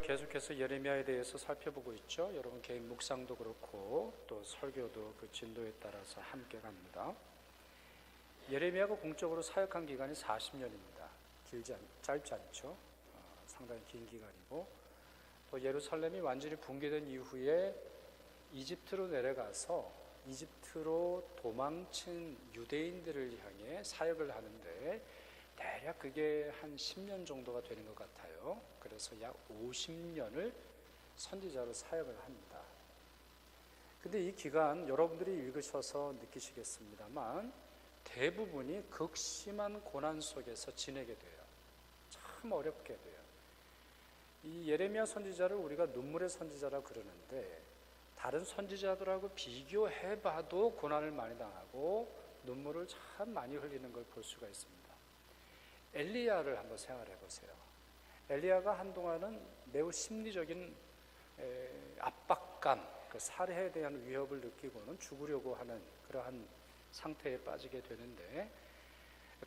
계속해서 예레미야에 대해서 살펴보고 있죠. 여러분 개인 묵상도 그렇고 또 설교도 그 진도에 따라서 함께 갑니다. 예레미야가 공적으로 사역한 기간이 40년입니다. 짧지 않죠. 상당히 긴 기간이고, 또 예루살렘이 완전히 붕괴된 이후에 이집트로 내려가서 이집트로 도망친 유대인들을 향해 사역을 하는데 대략 그게 한 10년 정도가 되는 것 같아요. 그래서 약 50년을 선지자로 사역을 합니다. 근데 이 기간 여러분들이 읽으셔서 느끼시겠습니다만 대부분이 극심한 고난 속에서 지내게 돼요. 참 어렵게 돼요. 이 예레미야 선지자를 우리가 눈물의 선지자라고 그러는데, 다른 선지자들하고 비교해봐도 고난을 많이 당하고 눈물을 참 많이 흘리는 걸 볼 수가 있습니다. 엘리야를 한번 생각해 보세요. 엘리야가 한동안은 매우 심리적인 압박감, 그 살해에 대한 위협을 느끼고는 죽으려고 하는 그러한 상태에 빠지게 되는데,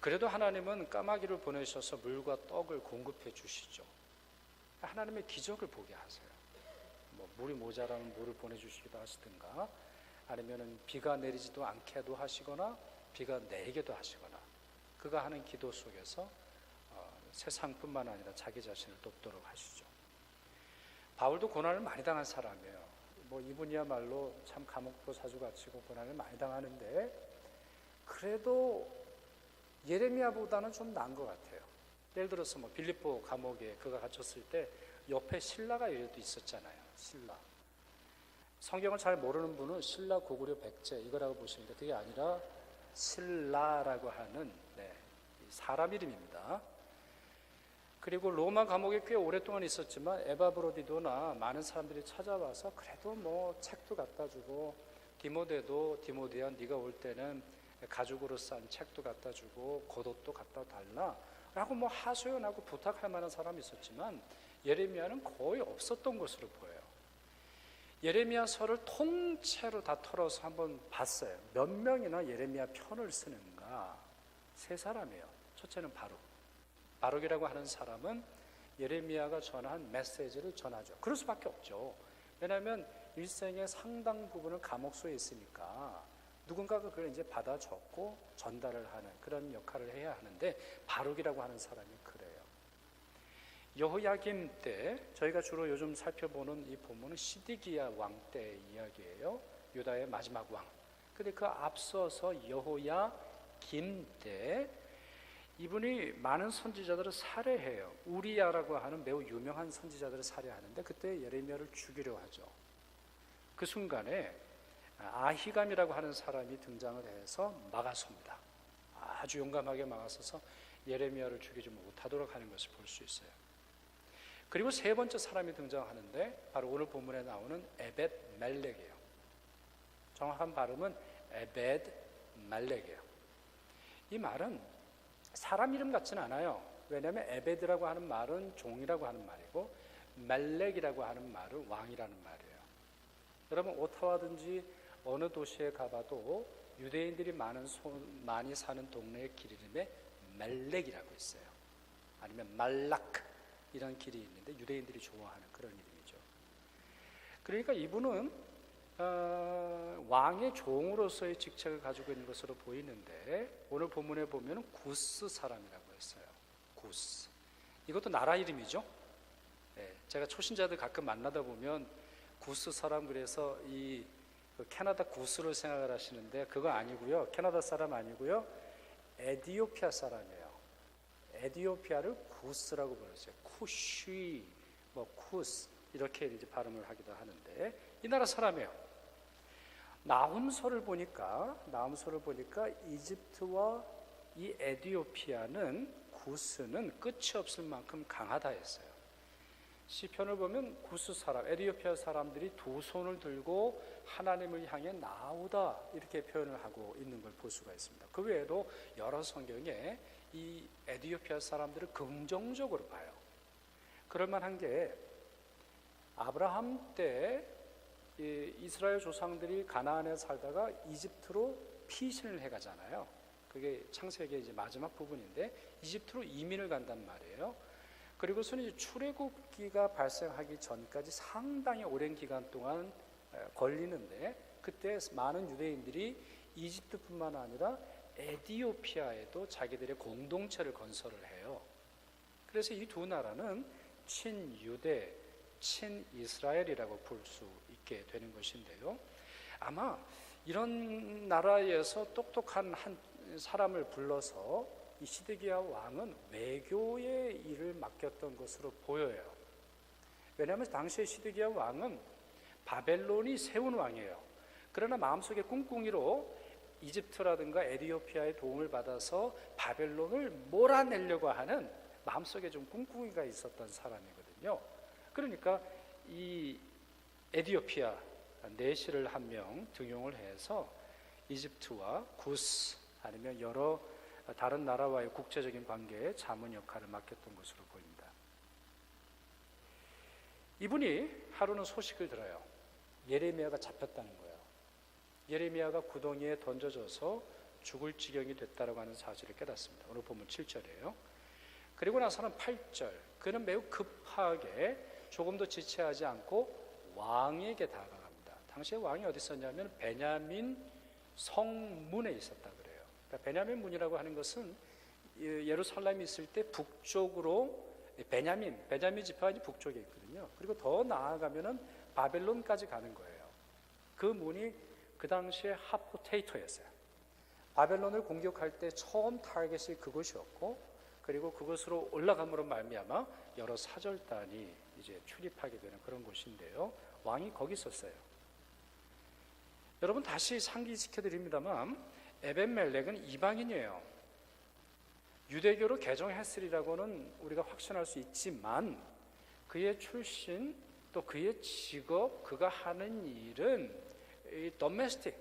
그래도 하나님은 까마귀를 보내셔서 물과 떡을 공급해 주시죠. 하나님의 기적을 보게 하세요. 물이 모자라면 물을 보내주시기도 하시든가, 아니면 비가 내리지도 않게도 하시거나 비가 내리게도 하시거나, 그가 하는 기도 속에서 세상뿐만 아니라 자기 자신을 돕도록 하시죠. 바울도 고난을 많이 당한 사람이에요. 이분이야말로 참 감옥도 자주 갇히고 고난을 많이 당하는데, 그래도 예레미야보다는 좀 나은 것 같아요. 예를 들어서 빌립보 감옥에 그가 갇혔을 때 옆에 신라가 이래도 있었잖아요. 신라. 성경을 잘 모르는 분은 신라 고구려 백제 이거라고 보시는데, 그게 아니라 신라라고 하는 사람 이름입니다. 그리고 로마 감옥에 꽤 오랫동안 있었지만 에바브로디도나 많은 사람들이 찾아와서 그래도 책도 갖다 주고, 디모데야 네가 올 때는 가죽으로 싼 책도 갖다 주고 겉옷도 갖다 달라 라고 하소연하고 부탁할 만한 사람이 있었지만, 예레미야는 거의 없었던 것으로 보여요. 예레미야서를 통째로 다 털어서 한번 봤어요. 몇 명이나 예레미야 편을 쓰는가? 3사람이에요. 첫째는 바룩이라고 하는 사람은 예레미야가 전한 메시지를 전하죠. 그럴 수밖에 없죠. 왜냐하면 일생의 상당 부분을 감옥소에 있으니까 누군가가 그걸 이제 받아 적고 전달을 하는 그런 역할을 해야 하는데, 바룩이라고 하는 사람이 그래요. 여호야김 때, 저희가 주로 요즘 살펴보는 이 본문은 시드기야 왕 때의 이야기예요. 유다의 마지막 왕. 근데 그 앞서서 여호야김 때 이분이 많은 선지자들을 살해해요. 우리야라고 하는 매우 유명한 선지자들을 살해하는데, 그때 예레미야를 죽이려 하죠. 그 순간에 아히감이라고 하는 사람이 등장을 해서 막아섭니다. 아주 용감하게 막아서서 예레미야를 죽이지 못하도록 하는 것을 볼 수 있어요. 그리고 3번째 사람이 등장하는데 바로 오늘 본문에 나오는 에벳 멜렉이에요. 정확한 발음은 에벳 멜렉이에요. 이 말은 사람 이름 같지는 않아요. 왜냐하면 에벳이라고 하는 말은 종이라고 하는 말이고, 멜렉이라고 하는 말은 왕이라는 말이에요. 여러분 오타와든지 어느 도시에 가봐도 유대인들이 많이 사는 동네의 길 이름에 멜렉이라고 있어요. 아니면 말락 이런 길이 있는데 유대인들이 좋아하는 그런 이름이죠. 그러니까 이분은 왕의 종으로서의 직책을 가지고 있는 것으로 보이는데, 오늘 본문에 보면 구스 사람이라고 했어요. 구스. 이것도 나라 이름이죠. 제가 초신자들 가끔 만나다 보면 구스 사람, 그래서 캐나다 구스를 생각을 하시는데 그거 아니고요. 캐나다 사람 아니고요. 에티오피아 사람이에요. 에티오피아를 구스라고 부르죠. 쿠쉬, 쿠스 이렇게 이제 발음을 하기도 하는데, 이 나라 사람이에요. 나훔서를 보니까 이집트와 이 에티오피아는, 구스는 끝이 없을 만큼 강하다 했어요. 시편을 보면 구스 사람, 에티오피아 사람들이 2손을 들고 하나님을 향해 나오다 이렇게 표현을 하고 있는 걸 볼 수가 있습니다. 그 외에도 여러 성경에 이 에티오피아 사람들을 긍정적으로 봐요. 그럴 만한 게, 아브라함 때 이스라엘 조상들이 가나안에 살다가 이집트로 피신을 해가잖아요. 그게 창세기의 이제 마지막 부분인데 이집트로 이민을 간단 말이에요. 그리고서는 이제 출애굽기가 발생하기 전까지 상당히 오랜 기간 동안 걸리는데, 그때 많은 유대인들이 이집트뿐만 아니라 에티오피아에도 자기들의 공동체를 건설을 해요. 그래서 이 두 나라는 친유대, 친이스라엘이라고 부를 수 있게 되는 것인데요. 아마 이런 나라에서 똑똑한 한 사람을 불러서 이 시드기야 왕은 외교의 일을 맡겼던 것으로 보여요. 왜냐하면 당시에 시드기야 왕은 바벨론이 세운 왕이에요. 그러나 마음속에 꿍꿍이로 이집트라든가 에티오피아의 도움을 받아서 바벨론을 몰아내려고 하는 마음속에 좀 꿍꿍이가 있었던 사람이거든요. 그러니까 이 에티오피아 내시를 한 명 등용을 해서 이집트와 구스 아니면 여러 다른 나라와의 국제적인 관계에 자문 역할을 맡겼던 것으로 보입니다. 이분이 하루는 소식을 들어요. 예레미야가 잡혔다는 거예요. 예레미야가 구덩이에 던져져서 죽을 지경이 됐다고 하는 사실을 깨닫습니다. 오늘 본문 7절이에요. 그리고 나서는 8절, 그는 매우 급하게 조금도 지체하지 않고 왕에게 다가갑니다. 당시에 왕이 어디 있었냐면 베냐민 성문에 있었다 그래요. 그러니까 베냐민 문이라고 하는 것은 예루살렘이 있을 때 북쪽으로 베냐민 지파가 북쪽에 있거든요. 그리고 더 나아가면은 바벨론까지 가는 거예요. 그 문이 그 당시에 핫포테이토였어요. 바벨론을 공격할 때 처음 타겟이 그곳이었고, 그리고 그것으로 올라감으로 말미암아 여러 사절단이 이제 출입하게 되는 그런 곳인데요. 왕이 거기 있었어요. 여러분 다시 상기시켜 드립니다만 에벤멜렉은 이방인이에요. 유대교로 개종했으리라고는 우리가 확신할 수 있지만 그의 출신 또 그의 직업, 그가 하는 일은 이 도메스틱,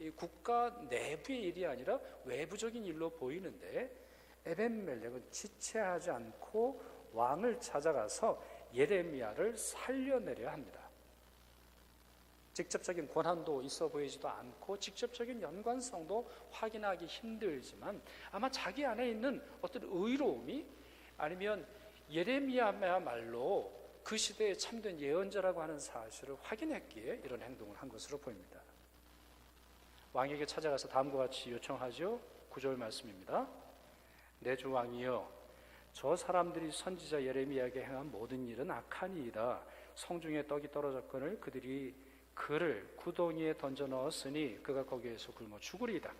이 국가 내부의 일이 아니라 외부적인 일로 보이는데, 에벤멜렉은 지체하지 않고 왕을 찾아가서 예레미야를 살려내려 합니다. 직접적인 권한도 있어 보이지도 않고 직접적인 연관성도 확인하기 힘들지만 아마 자기 안에 있는 어떤 의로움이, 아니면 예레미야야말로 그 시대에 참된 예언자라고 하는 사실을 확인했기에 이런 행동을 한 것으로 보입니다. 왕에게 찾아가서 다음과 같이 요청하죠. 9절 말씀입니다. 내 주 왕이여, 저 사람들이 선지자 예레미야에게 행한 모든 일은 악하니이다. 성중에 떡이 떨어졌거늘 그들이 그를 구덩이에 던져 넣었으니 그가 거기에서 굶어 죽으리이다.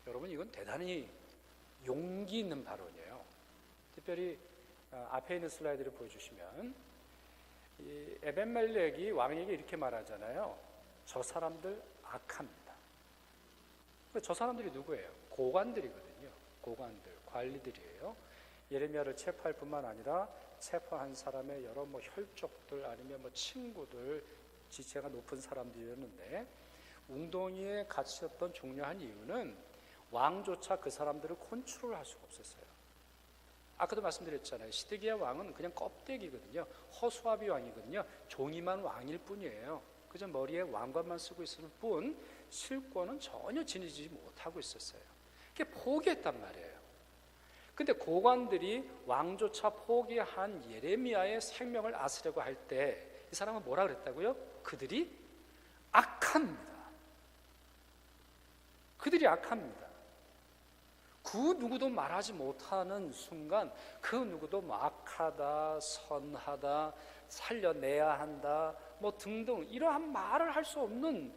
여러분, 이건 대단히 용기 있는 발언이에요. 특별히 앞에 있는 슬라이드를 보여주시면 이 에벤멜렉이 왕에게 이렇게 말하잖아요. 저 사람들 악합니다. 저 사람들이 누구예요? 고관들이거든요. 고관들, 관리들이에요. 예레미야를 체포할 뿐만 아니라 체포한 사람의 여러 혈족들 아니면 친구들, 지체가 높은 사람들이었는데, 웅덩이에 갇혔던 중요한 이유는 왕조차 그 사람들을 컨트롤할 수가 없었어요. 아까도 말씀드렸잖아요. 시드기야 왕은 그냥 껍데기거든요. 허수아비 왕이거든요. 종이만 왕일 뿐이에요. 그저 머리에 왕관만 쓰고 있을 뿐 실권은 전혀 지니지 못하고 있었어요. 그게 포기했단 말이에요. 근데 고관들이 왕조차 포기한 예레미야의 생명을 앗으려고 할 때 이 사람은 뭐라 그랬다고요? 그들이 악합니다. 그들이 악합니다. 그 누구도 말하지 못하는 순간 그 누구도 악하다, 선하다, 살려내야 한다 등등 이러한 말을 할 수 없는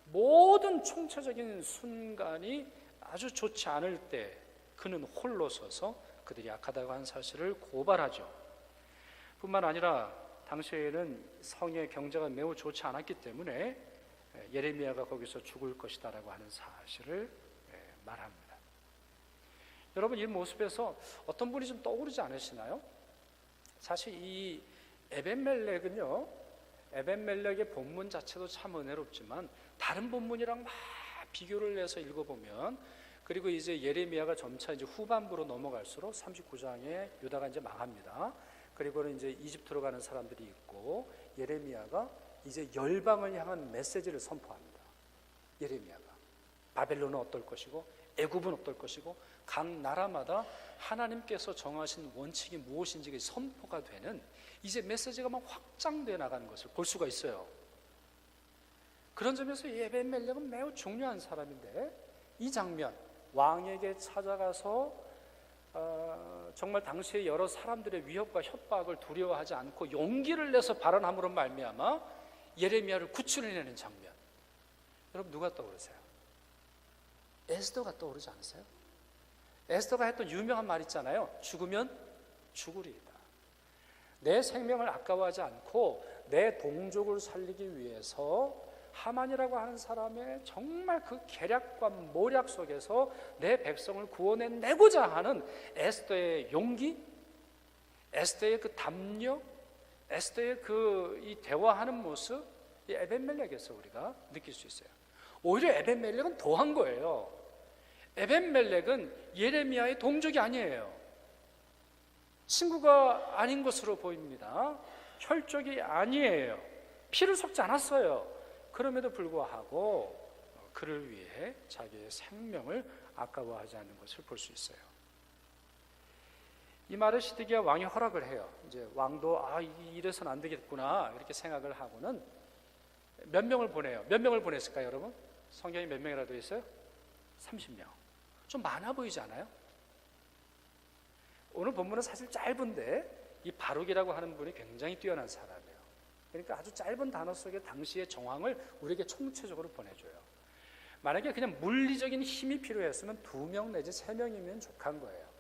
모든 총체적인 순간이 아주 좋지 않을 때 그는 홀로 서서 그들이 악하다고 하는 사실을 고발하죠. 뿐만 아니라 당시에는 성의 경제가 매우 좋지 않았기 때문에 예레미야가 거기서 죽을 것이다라고 하는 사실을 말합니다. 여러분, 이 모습에서 어떤 분이 좀 떠오르지 않으시나요? 사실 이 에벤멜렉은요, 에벤멜렉의 본문 자체도 참 은혜롭지만 다른 본문이랑 막 비교를 해서 읽어보면, 그리고 이제 예레미야가 점차 이제 후반부로 넘어갈수록 39장에 유다가 이제 망합니다. 그리고는 이제 이집트로 가는 사람들이 있고, 예레미야가 이제 열방을 향한 메시지를 선포합니다. 예레미야가 바벨론은 어떨 것이고 애굽은 어떨 것이고 각 나라마다 하나님께서 정하신 원칙이 무엇인지가 선포가 되는 이제 메시지가 막 확장되어 나가는 것을 볼 수가 있어요. 그런 점에서 이 에벤멜렉은 매우 중요한 사람인데 이 장면, 왕에게 찾아가서 정말 당시에 여러 사람들의 위협과 협박을 두려워하지 않고 용기를 내서 발언함으로 말미암아 예레미야를 구출해내는 장면, 여러분 누가 떠오르세요? 에스더가 떠오르지 않으세요? 에스더가 했던 유명한 말 있잖아요. 죽으면 죽으리이다. 내 생명을 아까워하지 않고 내 동족을 살리기 위해서 하만이라고 하는 사람의 정말 그 계략과 모략 속에서 내 백성을 구원해내고자 하는 에스더의 용기, 에스더의 그 담력, 에스더의 그 이 대화하는 모습, 이 에벤멜렉에서 우리가 느낄 수 있어요. 오히려 에벤멜렉은 더한 거예요. 에벤멜렉은 예레미야의 동족이 아니에요. 친구가 아닌 것으로 보입니다. 혈족이 아니에요. 피를 섞지 않았어요. 그럼에도 불구하고 그를 위해 자기의 생명을 아까워하지 않는 것을 볼 수 있어요. 이 말을 시드기야 왕이 허락을 해요. 이제 왕도 이래서는 안 되겠구나 이렇게 생각을 하고는 몇 명을 보내요. 몇 명을 보냈을까요, 여러분? 성경이 몇 명이라도 있어요? 30명. 좀 많아 보이지 않아요? 오늘 본문은 사실 짧은데 이 바룩이라고 하는 분이 굉장히 뛰어난 사람이에요. 그러니까 아주 짧은 단어 속에 당시의 정황을 우리에게 총체적으로 보내줘요. 만약에 그냥 물리적인 힘이 필요했으면 2명 내지 3명이면 족한 거예요.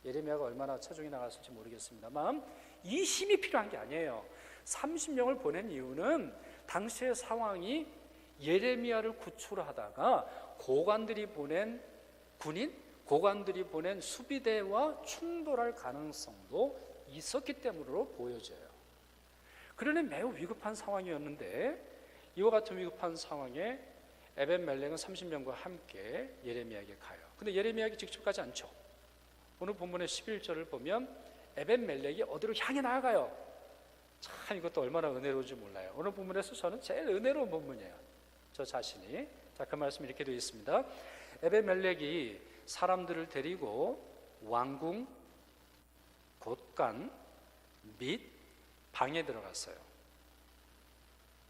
예레미야가 얼마나 체중이 나갔을지 모르겠습니다만 이 힘이 필요한 게 아니에요. 30명을 보낸 이유는 당시의 상황이 예레미야를 구출하다가 고관들이 보낸 군인, 고관들이 보낸 수비대와 충돌할 가능성도 있었기 때문으로 보여져요. 그러니 매우 위급한 상황이었는데 이와 같은 위급한 상황에 에벤멜렉은 30명과 함께 예레미야에게 가요. 근데 예레미야에게 직접 가지 않죠. 오늘 본문의 11절을 보면 에벤멜렉이 어디로 향해 나아가요. 참 이것도 얼마나 은혜로운지 몰라요. 오늘 본문에서 저는 제일 은혜로운 본문이에요. 저 자신이. 자, 그 말씀 이렇게 되어 있습니다. 에벤멜렉이 사람들을 데리고 왕궁, 곳간 및 방에 들어갔어요.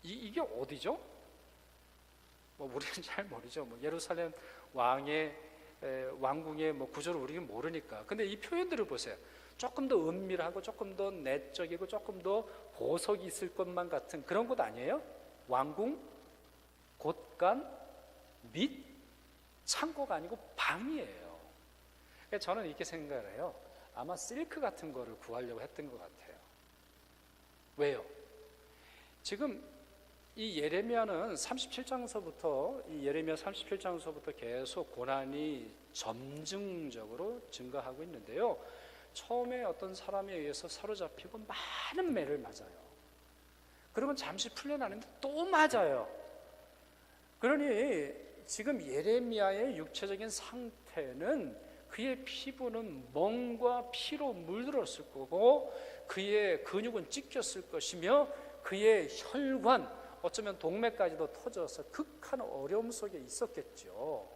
이게 어디죠? 우리는 잘 모르죠. 예루살렘 왕궁의 구조를 우리는 모르니까. 근데 이 표현들을 보세요. 조금 더 은밀하고 조금 더 내적이고 조금 더 보석이 있을 것만 같은 그런 곳 아니에요? 왕궁, 곳간 및 창고가 아니고 방이에요. 저는 이렇게 생각을 해요. 아마 실크 같은 거를 구하려고 했던 것 같아요. 왜요? 지금 이 예레미야는 37장서부터 이 예레미야 37장서부터 계속 고난이 점증적으로 증가하고 있는데요. 처음에 어떤 사람에 의해서 사로잡히고 많은 매를 맞아요. 그러면 잠시 풀려나는데 또 맞아요. 그러니 지금 예레미야의 육체적인 상태는 그의 피부는 멍과 피로 물들었을 거고 그의 근육은 찢겼을 것이며 그의 혈관, 어쩌면 동맥까지도 터져서 극한 어려움 속에 있었겠죠.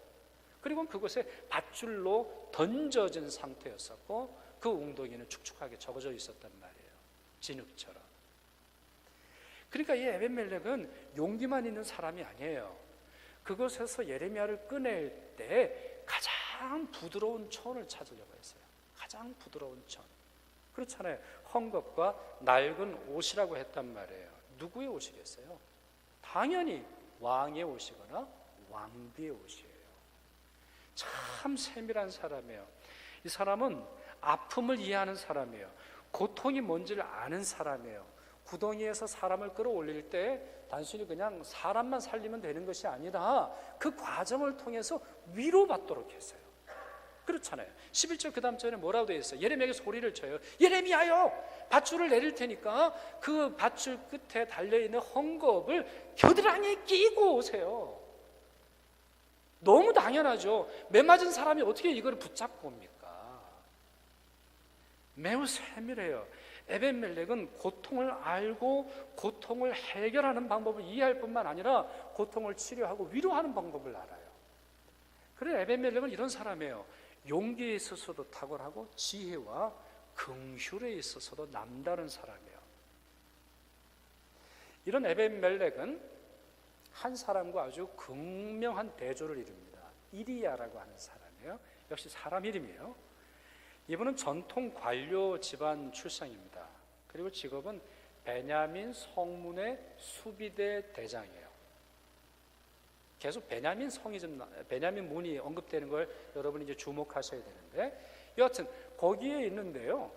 그리고 그곳에 밧줄로 던져진 상태였었고 그 웅덩이는 축축하게 적어져 있었단 말이에요. 진흙처럼. 그러니까 이 에벤멜렉은 용기만 있는 사람이 아니에요. 그곳에서 예레미야를 꺼낼 때 가장 부드러운 천을 찾으려고 했어요. 가장 부드러운 천. 그렇잖아요. 헝겊과 낡은 옷이라고 했단 말이에요. 누구의 옷이겠어요? 당연히 왕의 옷이거나 왕비의 옷이에요. 참 세밀한 사람이에요. 이 사람은 아픔을 이해하는 사람이에요. 고통이 뭔지를 아는 사람이에요. 구덩이에서 사람을 끌어올릴 때 단순히 그냥 사람만 살리면 되는 것이 아니라 그 과정을 통해서 위로받도록 했어요. 그렇잖아요. 11절 그 다음 절에 뭐라고 되어 있어요? 예레미야에게 소리를 쳐요. 예레미야요, 밧줄을 내릴 테니까 그 밧줄 끝에 달려있는 헝겊을 겨드랑이에 끼고 오세요. 너무 당연하죠. 매 맞은 사람이 어떻게 이걸 붙잡고 옵니까? 매우 세밀해요. 에벤멜렉은 고통을 알고 고통을 해결하는 방법을 이해할 뿐만 아니라 고통을 치료하고 위로하는 방법을 알아요. 그래, 에벤멜렉은 이런 사람이에요. 용기에 있어서도 탁월하고 지혜와 긍휼에 있어서도 남다른 사람이에요. 이런 에벤멜렉은 한 사람과 아주 극명한 대조를 이룹니다. 이리야라고 하는 사람이에요. 역시 사람 이름이에요. 이분은 전통 관료 집안 출생입니다. 그리고 직업은 베냐민 성문의 수비대 대장이에요. 계속 베냐민 문이 언급되는 걸 여러분이 이제 주목하셔야 되는데, 여하튼 거기에 있는데요,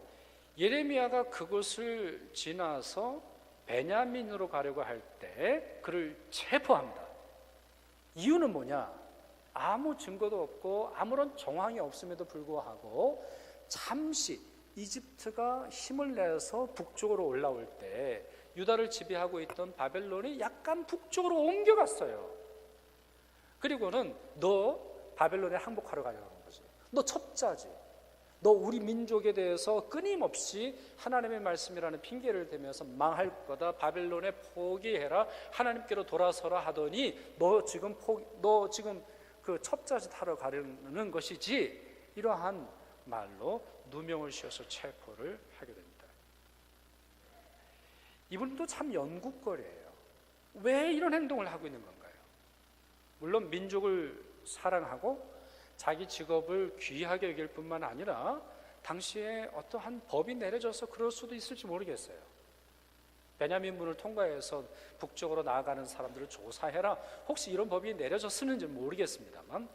예레미야가 그곳을 지나서 베냐민으로 가려고 할 때 그를 체포합니다. 이유는 뭐냐? 아무 증거도 없고 아무런 정황이 없음에도 불구하고 잠시 이집트가 힘을 내서 북쪽으로 올라올 때 유다를 지배하고 있던 바벨론이 약간 북쪽으로 옮겨갔어요. 그리고는 너 바벨론에 항복하러 가려고 하는 거지. 너 첩자지. 너 우리 민족에 대해서 끊임없이 하나님의 말씀이라는 핑계를 대면서 망할 거다. 바벨론에 포기해라. 하나님께로 돌아서라 하더니 너 지금 그 첩자짓 하러 가려는 것이지. 이러한 말로 누명을 씌워서 체포를 하게 됩니다. 이분도 참 연구거리예요. 왜 이런 행동을 하고 있는 건가요? 물론 민족을 사랑하고 자기 직업을 귀하게 여길 뿐만 아니라 당시에 어떠한 법이 내려져서 그럴 수도 있을지 모르겠어요. 베냐민 문을 통과해서 북쪽으로 나아가는 사람들을 조사해라. 혹시 이런 법이 내려졌는지 모르겠습니다만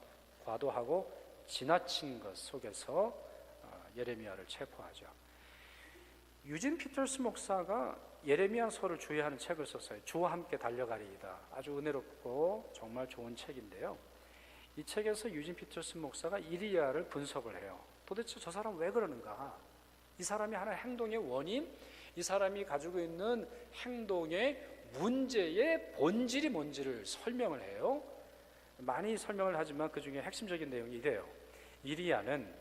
과도하고 지나친 것 속에서 예레미야를 체포하죠. 유진 피터스 목사가 예레미야서를 주의하는 책을 썼어요. 주와 함께 달려가리이다. 아주 은혜롭고 정말 좋은 책인데요. 이 책에서 유진 피터스 목사가 이리야를 분석을 해요. 도대체 저 사람 왜 그러는가? 이 사람이 하는 행동의 원인, 이 사람이 가지고 있는 행동의 문제의 본질이 뭔지를 설명을 해요. 많이 설명을 하지만 그 중에 핵심적인 내용이 이래요. 이리야는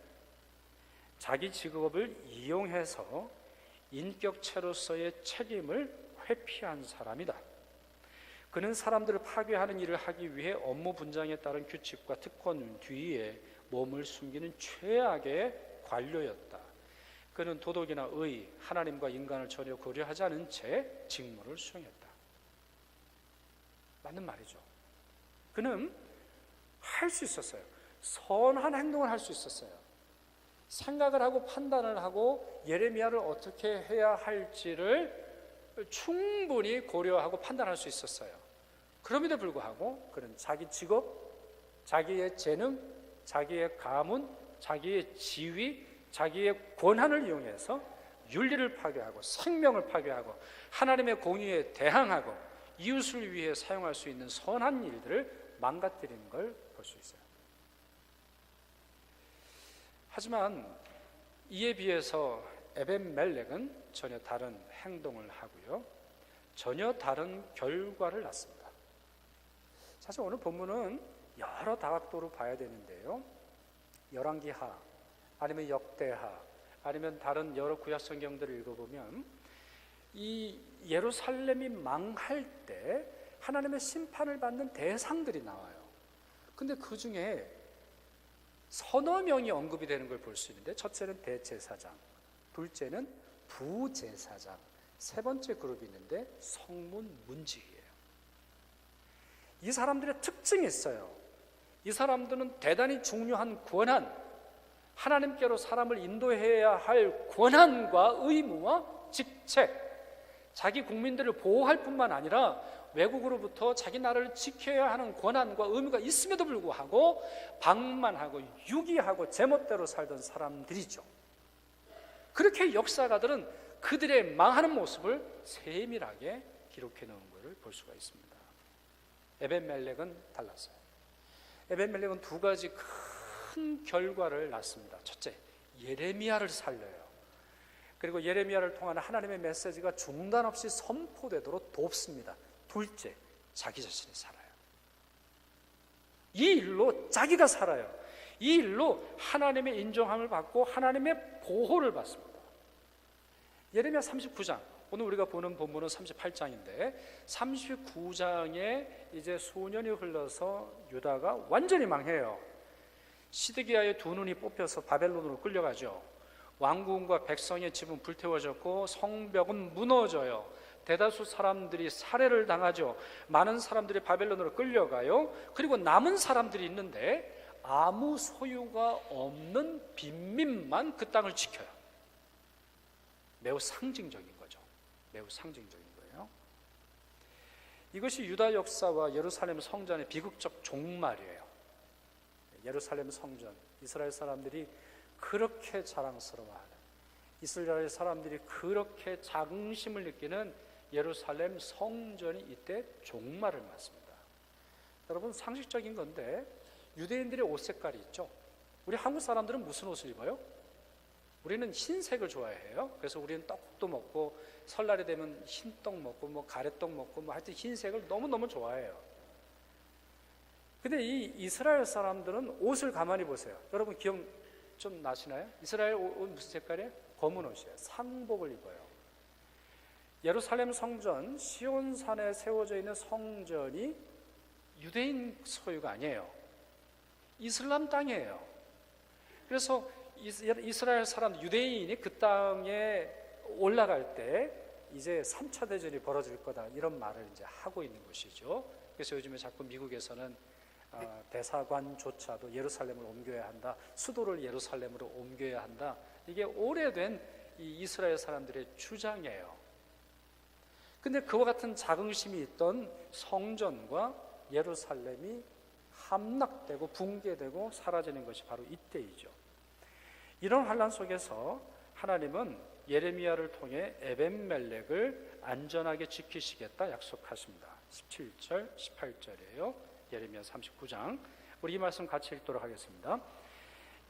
자기 직업을 이용해서 인격체로서의 책임을 회피한 사람이다. 그는 사람들을 파괴하는 일을 하기 위해 업무 분장에 따른 규칙과 특권 뒤에 몸을 숨기는 최악의 관료였다. 그는 도덕이나 의, 하나님과 인간을 전혀 고려하지 않은 채 직무를 수행했다. 맞는 말이죠. 그는 할 수 있었어요. 선한 행동을 할 수 있었어요. 생각을 하고 판단을 하고 예레미야를 어떻게 해야 할지를 충분히 고려하고 판단할 수 있었어요. 그럼에도 불구하고 그는 자기 직업, 자기의 재능, 자기의 가문, 자기의 지위, 자기의 권한을 이용해서 윤리를 파괴하고 생명을 파괴하고 하나님의 공의에 대항하고 이웃을 위해 사용할 수 있는 선한 일들을 망가뜨리는 걸 볼 수 있어요. 하지만 이에 비해서 에벤멜렉은 전혀 다른 행동을 하고요, 전혀 다른 결과를 낳습니다. 사실 오늘 본문은 여러 다각도로 봐야 되는데요, 열왕기하 아니면 역대하 아니면 다른 여러 구약 성경들을 읽어보면 이 예루살렘이 망할 때 하나님의 심판을 받는 대상들이 나와요. 근데 그 중에 서너 명이 언급이 되는 걸 볼 수 있는데, 첫째는 대제사장, 둘째는 부제사장, 세 번째 그룹이 있는데 성문 문지기예요. 이 사람들의 특징이 있어요. 이 사람들은 대단히 중요한 권한, 하나님께로 사람을 인도해야 할 권한과 의무와 직책, 자기 국민들을 보호할 뿐만 아니라 외국으로부터 자기 나라를 지켜야 하는 권한과 의무가 있음에도 불구하고 방만하고 유기하고 제멋대로 살던 사람들이죠. 그렇게 역사가들은 그들의 망하는 모습을 세밀하게 기록해 놓은 것을 볼 수가 있습니다. 에벤멜렉은 달랐어요. 에벤멜렉은 두 가지 큰 결과를 낳습니다. 첫째, 예레미야를 살려요. 그리고 예레미야를 통한 하나님의 메시지가 중단 없이 선포되도록 돕습니다. 둘째, 자기 자신이 살아요. 이 일로 자기가 살아요. 이 일로 하나님의 인정함을 받고 하나님의 보호를 받습니다. 예레미야 39장, 오늘 우리가 보는 본문은 38장인데 39장에 이제 수년이 흘러서 유다가 완전히 망해요. 시드기야의 두 눈이 뽑혀서 바벨론으로 끌려가죠. 왕궁과 백성의 집은 불태워졌고 성벽은 무너져요. 대다수 사람들이 살해를 당하죠. 많은 사람들이 바벨론으로 끌려가요. 그리고 남은 사람들이 있는데 아무 소유가 없는 빈민만 그 땅을 지켜요. 매우 상징적인 거죠. 매우 상징적인 거예요. 이것이 유다 역사와 예루살렘 성전의 비극적 종말이에요. 예루살렘 성전, 이스라엘 사람들이 그렇게 자랑스러워하는, 이스라엘 사람들이 그렇게 자긍심을 느끼는 예루살렘 성전이 이때 종말을 맞습니다. 여러분, 상식적인 건데 유대인들의 옷 색깔이 있죠. 우리 한국 사람들은 무슨 옷을 입어요? 우리는 흰색을 좋아해요. 그래서 우리는 떡도 먹고 설날이 되면 흰떡 먹고 뭐 가래떡 먹고 뭐 하여튼 흰색을 너무너무 좋아해요. 근데 이 이스라엘 사람들은 옷을 가만히 보세요. 여러분 기억 좀 나시나요? 이스라엘 옷 무슨 색깔이에요? 검은 옷이에요. 상복을 입어요. 예루살렘 성전, 시온산에 세워져 있는 성전이 유대인 소유가 아니에요. 이슬람 땅이에요. 그래서 이스라엘 사람, 유대인이 그 땅에 올라갈 때 이제 3차 대전이 벌어질 거다, 이런 말을 이제 하고 있는 것이죠. 그래서 요즘에 자꾸 미국에서는 대사관조차도 예루살렘을 옮겨야 한다, 수도를 예루살렘으로 옮겨야 한다. 이게 오래된 이 이스라엘 사람들의 주장이에요. 근데 그와 같은 자긍심이 있던 성전과 예루살렘이 함락되고 붕괴되고 사라지는 것이 바로 이때이죠. 이런 환란 속에서 하나님은 예레미야를 통해 에벤멜렉을 안전하게 지키시겠다 약속하십니다. 17절, 18절이에요. 예레미야 39장. 우리 이 말씀 같이 읽도록 하겠습니다.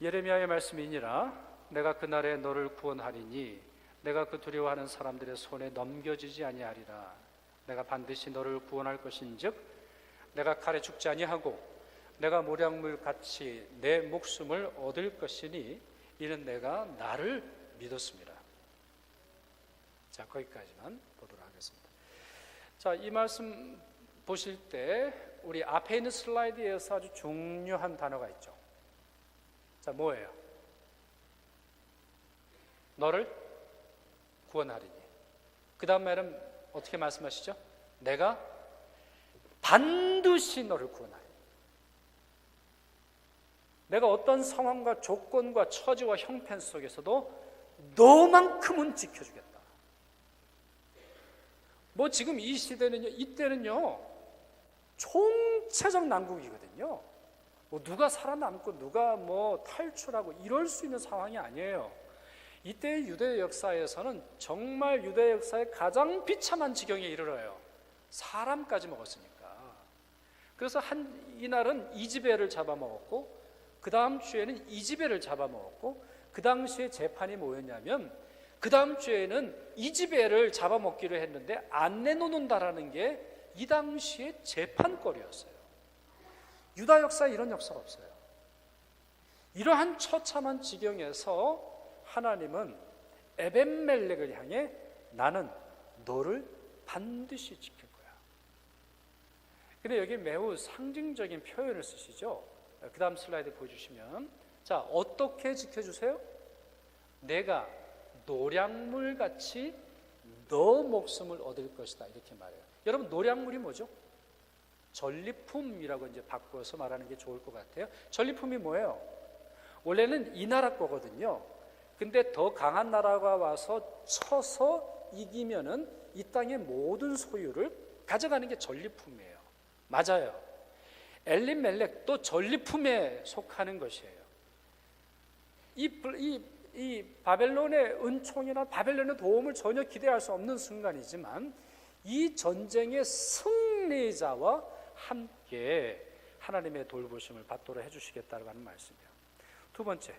예레미야의 말씀이니라. 내가 그날에 너를 구원하리니 내가 그 두려워하는 사람들의 손에 넘겨지지 아니하리라. 내가 반드시 너를 구원할 것인즉 내가 칼에 죽지 아니하고 내가 모략물 같이 내 목숨을 얻을 것이니 이는 내가 나를 믿었습니다. 자, 거기까지만 보도록 하겠습니다. 자, 이 말씀 보실 때 우리 앞에 있는 슬라이드에서 아주 중요한 단어가 있죠. 자, 뭐예요? 너를 구원하리니. 그 다음 말은 어떻게 말씀하시죠? 내가 반드시 너를 구원하리니. 내가 어떤 상황과 조건과 처지와 형편 속에서도 너만큼은 지켜주겠다. 뭐 지금 이 시대는요, 이때는요 총체적 난국이거든요. 뭐 누가 살아남고 누가 뭐 탈출하고 이럴 수 있는 상황이 아니에요. 이때의 유대 역사에서는 정말 유대 역사의 가장 비참한 지경에 이르러요. 사람까지 먹었으니까. 그래서 이날은 이즈벨을 잡아먹었고 그 다음 주에는 이즈벨을 잡아먹었고, 그 당시에 재판이 뭐였냐면 그 다음 주에는 이즈벨을 잡아먹기로 했는데 안 내놓는다라는 게 이 당시의 재판거리였어요. 유다 역사에 이런 역사가 없어요. 이러한 처참한 지경에서 하나님은 에벤멜렉을 향해 나는 너를 반드시 지킬 거야. 근데 여기 매우 상징적인 표현을 쓰시죠. 그 다음 슬라이드 보여주시면, 자, 어떻게 지켜주세요? 내가 노략물같이 너 목숨을 얻을 것이다, 이렇게 말해요. 여러분, 노략물이 뭐죠? 전리품이라고 이제 바꿔서 말하는 게 좋을 것 같아요. 전리품이 뭐예요? 원래는 이 나라 거거든요. 근데 더 강한 나라가 와서 쳐서 이기면은 이 땅의 모든 소유를 가져가는 게 전리품이에요. 맞아요. 엘리멜렉도 전리품에 속하는 것이에요. 이 바벨론의 은총이나 바벨론의 도움을 전혀 기대할 수 없는 순간이지만 이 전쟁의 승리자와 함께 하나님의 돌보심을 받도록 해주시겠다고 하는 말씀이에요. 두 번째,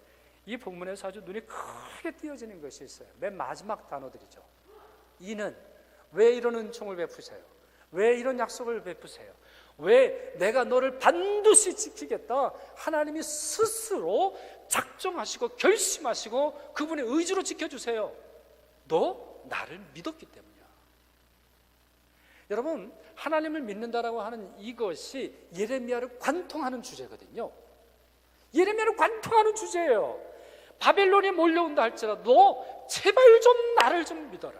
이 본문에서 아주 눈이 크게 띄어지는 것이 있어요. 맨 마지막 단어들이죠. 이는 왜 이런 은총을 베푸세요? 왜 이런 약속을 베푸세요? 왜 내가 너를 반드시 지키겠다, 하나님이 스스로 작정하시고 결심하시고 그분의 의지로 지켜주세요. 너 나를 믿었기 때문이야. 여러분, 하나님을 믿는다라고 하는 이것이 예레미야를 관통하는 주제거든요. 예레미야를 관통하는 주제예요. 바벨론이 몰려온다 할지라도 너 제발 좀 나를 좀 믿어라.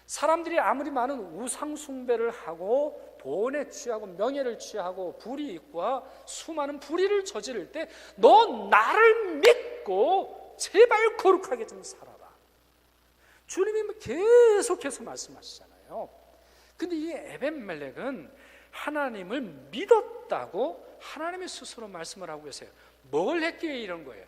사람들이 아무리 많은 우상 숭배를 하고 돈에 취하고 명예를 취하고 불이익과 수많은 불의를 저지를 때 너 나를 믿고 제발 거룩하게 좀 살아라. 주님이 계속해서 말씀하시잖아요. 근데 이 에벤멜렉은 하나님을 믿었다고 하나님이 스스로 말씀을 하고 계세요. 뭘 했기에 이런 거예요?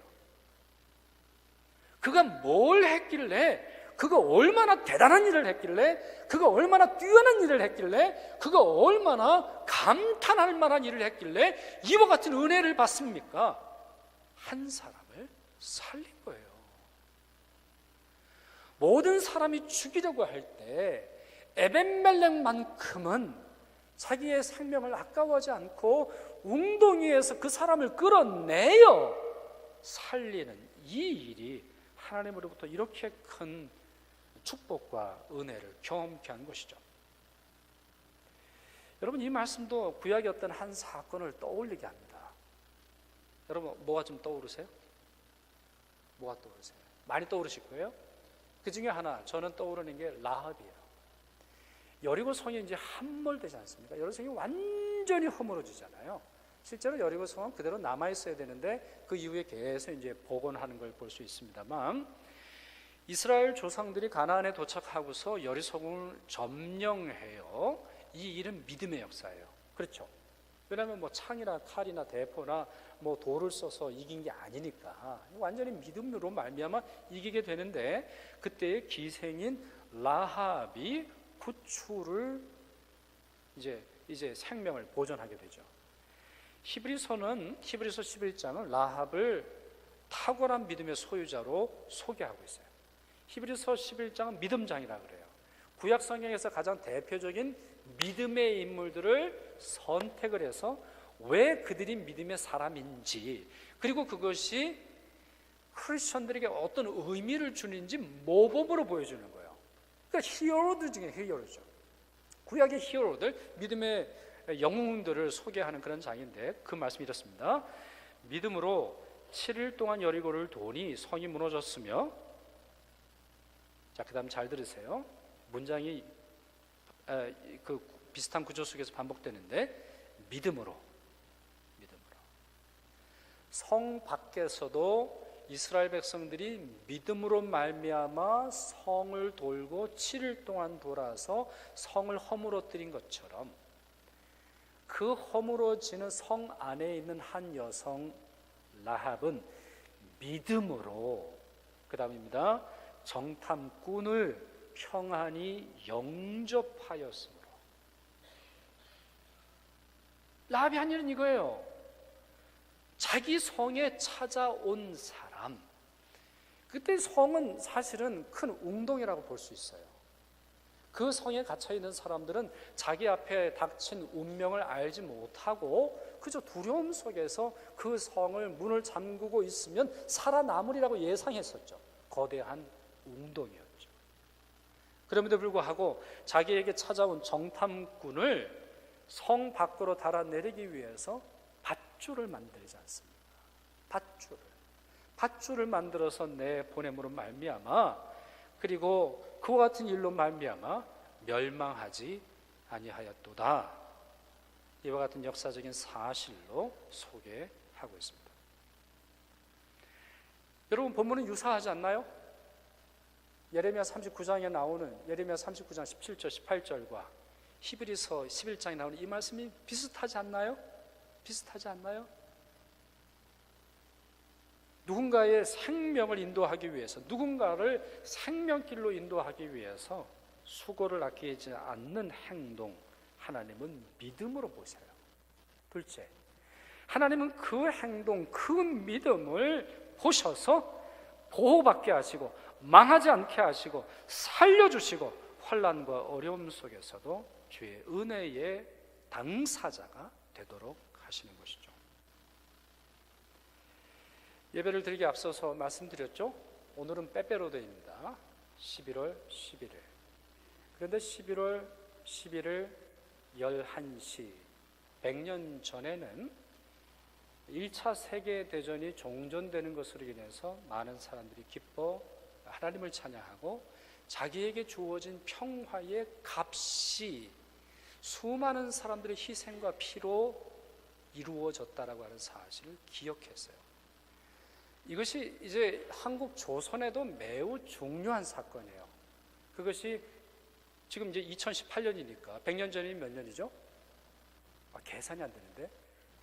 그가 뭘 했길래, 그가 얼마나 대단한 일을 했길래, 그가 얼마나 뛰어난 일을 했길래, 그가 얼마나 감탄할 만한 일을 했길래 이와 같은 은혜를 받습니까? 한 사람을 살린 거예요. 모든 사람이 죽이려고 할 때 에벤멜렉만큼은 자기의 생명을 아까워하지 않고 웅덩이에서 그 사람을 끌어내어 살리는 이 일이 하나님으로부터 이렇게 큰 축복과 은혜를 경험케 한 것이죠. 여러분, 이 말씀도 구약의 어떤 한 사건을 떠올리게 합니다. 여러분, 뭐가 좀 떠오르세요? 뭐가 떠오르세요? 많이 떠오르실 거예요. 그 중에 하나, 저는 떠오르는 게 라합이에요. 여리고 성이 이제 함몰되지 않습니까? 여리고 성이 완전히 허물어지잖아요. 실제로 여리고 성은 그대로 남아 있어야 되는데 그 이후에 계속 이제 복원하는 걸 볼 수 있습니다만, 이스라엘 조상들이 가나안에 도착하고서 여리고성을 점령해요. 이 일은 믿음의 역사예요. 그렇죠? 왜냐하면 뭐 창이나 칼이나 대포나 뭐 돌을 써서 이긴 게 아니니까 완전히 믿음으로 말미암아 이기게 되는데, 그때의 기생인 라합이 구출을 이제 생명을 보존하게 되죠. 히브리서 11장은 라합을 탁월한 믿음의 소유자로 소개하고 있어요. 히브리서 11장은 믿음장이라 그래요. 구약 성경에서 가장 대표적인 믿음의 인물들을 선택을 해서 왜 그들이 믿음의 사람인지, 그리고 그것이 크리스천들에게 어떤 의미를 주는지 모범으로 보여주는 거예요. 그러니까 히어로들 중에 히어로죠. 구약의 히어로들, 믿음의 영웅들을 소개하는 그런 장인데, 그 말씀이 이렇습니다. 믿음으로 7일 동안 여리고를 도니 성이 무너졌으며, 자, 그 다음 잘 들으세요. 문장이 그 비슷한 구조 속에서 반복되는데, 믿음으로 성 밖에서도 이스라엘 백성들이 믿음으로 말미암아 성을 돌고 7일 동안 돌아서 성을 허물어뜨린 것처럼, 그 허물어지는 성 안에 있는 한 여성 라합은 믿음으로, 그 다음입니다, 정탐꾼을 평안히 영접하였으므로. 라합이 한 일은 이거예요. 자기 성에 찾아온 사람, 그때 성은 사실은 큰 웅덩이라고 볼 수 있어요. 그 성에 갇혀있는 사람들은 자기 앞에 닥친 운명을 알지 못하고 그저 두려움 속에서 그 성을 문을 잠그고 있으면 살아남으리라고 예상했었죠. 거대한 웅덩이였죠. 그럼에도 불구하고 자기에게 찾아온 정탐꾼을 성 밖으로 달아내리기 위해서 밧줄을 만들지 않습니까? 밧줄을 만들어서 내보냄으로 말미암아, 그리고 그와 같은 일로 말미암아 멸망하지 아니하였도다. 이와 같은 역사적인 사실로 소개하고 있습니다. 여러분, 본문은 유사하지 않나요? 예레미야 39장에 나오는 예레미야 39장 17절 18절과 히브리서 11장에 나오는 이 말씀이 비슷하지 않나요? 비슷하지 않나요? 누군가의 생명을 인도하기 위해서, 누군가를 생명길로 인도하기 위해서 수고를 아끼지 않는 행동, 하나님은 믿음으로 보세요. 둘째, 하나님은 그 행동, 그 믿음을 보셔서 보호받게 하시고 망하지 않게 하시고 살려주시고 환난과 어려움 속에서도 주의 은혜의 당사자가 되도록 하시는 것이죠. 예배를 드리기 앞서서 말씀드렸죠. 오늘은 빼빼로데이입니다. 11월 11일. 그런데 11월 11일 11시 100년 전에는 1차 세계대전이 종전되는 것으로 인해서 많은 사람들이 기뻐 하나님을 찬양하고 자기에게 주어진 평화의 값이 수많은 사람들의 희생과 피로 이루어졌다라고 하는 사실을 기억했어요. 이것이 이제 한국 조선에도 매우 중요한 사건이에요. 그것이 지금 이제 2018년이니까 100년 전이 몇 년이죠? 계산이 안 되는데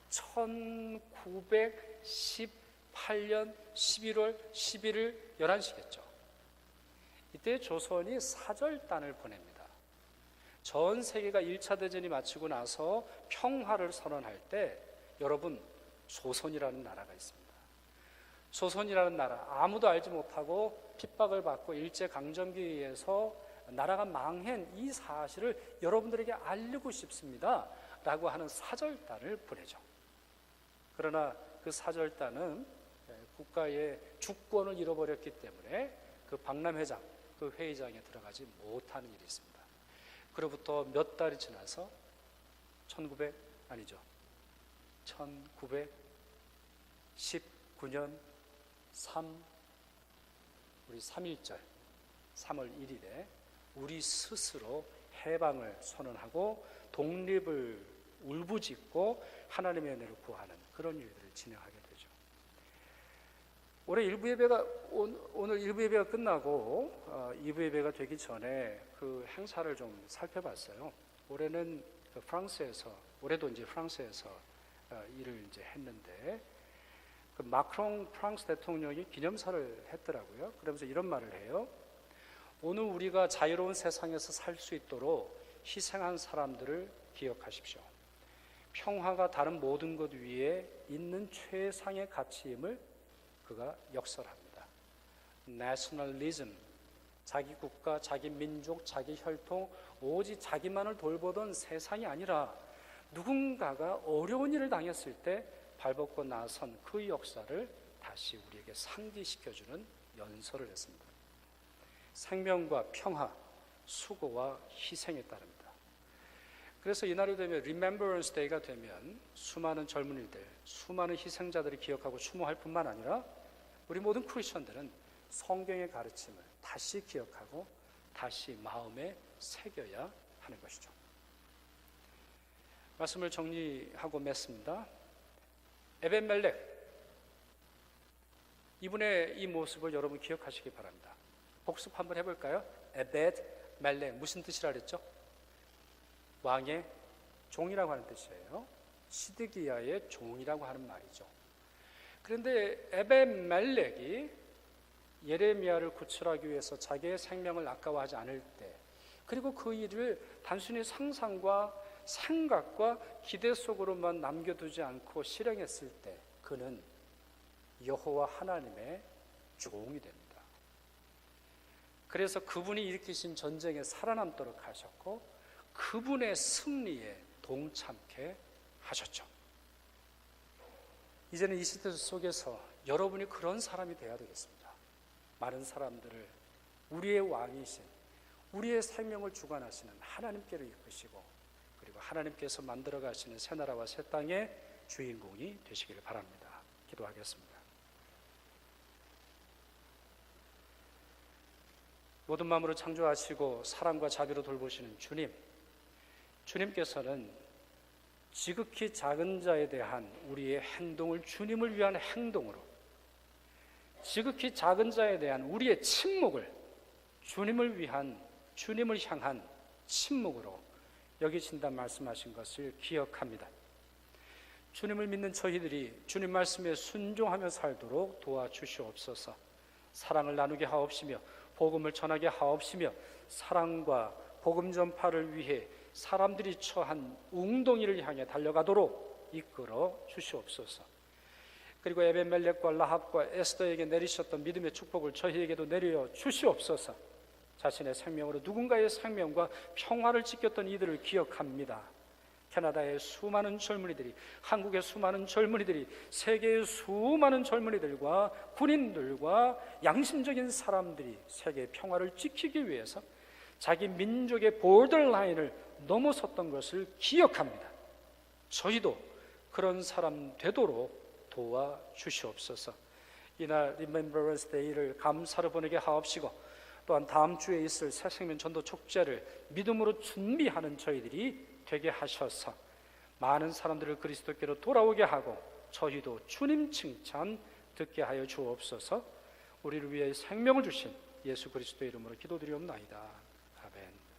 1918년 11월 11일 11시겠죠. 이때 조선이 사절단을 보냅니다. 전 세계가 1차 대전이 마치고 나서 평화를 선언할 때 여러분 조선이라는 나라가 있습니다. 조선이라는 나라, 아무도 알지 못하고 핍박을 받고 일제강점기에 의해서 나라가 망한 이 사실을 여러분들에게 알리고 싶습니다 라고 하는 사절단을 보내죠. 그러나 그 사절단은 국가의 주권을 잃어버렸기 때문에 그 박람회장, 그 회의장에 들어가지 못하는 일이 있습니다. 그로부터 몇 달이 지나서 1919년 우리 3.1절 3월 1일에 우리 스스로 해방을 선언하고 독립을 울부짖고 하나님의 은혜를 구하는 그런 일들을 진행하게 되죠. 올해 오늘 일부 예배가 끝나고 2부 예배가 되기 전에 그 행사를 좀 살펴봤어요. 올해는 올해도 이제 프랑스에서 일을 이제 했는데 그 마크롱 프랑스 대통령이 기념사를 했더라고요. 그러면서 이런 말을 해요. 오늘 우리가 자유로운 세상에서 살 수 있도록 희생한 사람들을 기억하십시오. 평화가 다른 모든 것 위에 있는 최상의 가치임을 그가 역설합니다. Nationalism, 자기 국가, 자기 민족, 자기 혈통, 오직 자기만을 돌보던 세상이 아니라 누군가가 어려운 일을 당했을 때 발벗고 나선 그 역사를 다시 우리에게 상기시켜주는 연설을 했습니다. 생명과 평화, 수고와 희생에 따릅니다. 그래서 이날이 되면 Remembrance Day가 되면 수많은 젊은이들, 수많은 희생자들을 기억하고 추모할 뿐만 아니라 우리 모든 크리스천들은 성경의 가르침을 다시 기억하고 다시 마음에 새겨야 하는 것이죠. 말씀을 정리하고 맺습니다. 에벤멜렉, 이분의 이 모습을 여러분 기억하시기 바랍니다. 복습 한번 해볼까요? 에벳멜렉, 무슨 뜻이라 그랬죠? 왕의 종이라고 하는 뜻이에요. 시드기야의 종이라고 하는 말이죠. 그런데 에벤멜렉이 예레미야를 구출하기 위해서 자기의 생명을 아까워하지 않을 때, 그리고 그 일을 단순히 상상과 생각과 기대 속으로만 남겨두지 않고 실행했을 때 그는 여호와 하나님의 종이 됩니다. 그래서 그분이 일으키신 전쟁에 살아남도록 하셨고 그분의 승리에 동참케 하셨죠. 이제는 이 시대 속에서 여러분이 그런 사람이 되어야 되겠습니다. 많은 사람들을 우리의 왕이신, 우리의 생명을 주관하시는 하나님께로 이끄시고 그리고 하나님께서 만들어 가시는 새 나라와 새 땅의 주인공이 되시기를 바랍니다. 기도하겠습니다. 모든 마음으로 창조하시고 사랑과 자비로 돌보시는 주님, 주님께서는 지극히 작은 자에 대한 우리의 행동을 주님을 위한 행동으로, 지극히 작은 자에 대한 우리의 침묵을 주님을 향한 침묵으로 여기신다 말씀하신 것을 기억합니다. 주님을 믿는 저희들이 주님 말씀에 순종하며 살도록 도와주시옵소서. 사랑을 나누게 하옵시며 복음을 전하게 하옵시며 사랑과 복음 전파를 위해 사람들이 처한 웅덩이를 향해 달려가도록 이끌어 주시옵소서. 그리고 에벤멜렉과 라합과 에스더에게 내리셨던 믿음의 축복을 저희에게도 내려 주시옵소서. 자신의 생명으로 누군가의 생명과 평화를 지켰던 이들을 기억합니다. 캐나다의 수많은 젊은이들이, 한국의 수많은 젊은이들이, 세계의 수많은 젊은이들과 군인들과 양심적인 사람들이 세계의 평화를 지키기 위해서 자기 민족의 보더라인을 넘어섰던 것을 기억합니다. 저희도 그런 사람 되도록 도와주시옵소서. 이날 Remembrance Day를 감사로 보내게 하옵시고 또한 다음 주에 있을 새생명 전도 축제를 믿음으로 준비하는 저희들이 되게 하셔서 많은 사람들을 그리스도께로 돌아오게 하고 저희도 주님 칭찬 듣게 하여 주옵소서. 우리를 위해 생명을 주신 예수 그리스도의 이름으로 기도드리옵나이다. 아멘.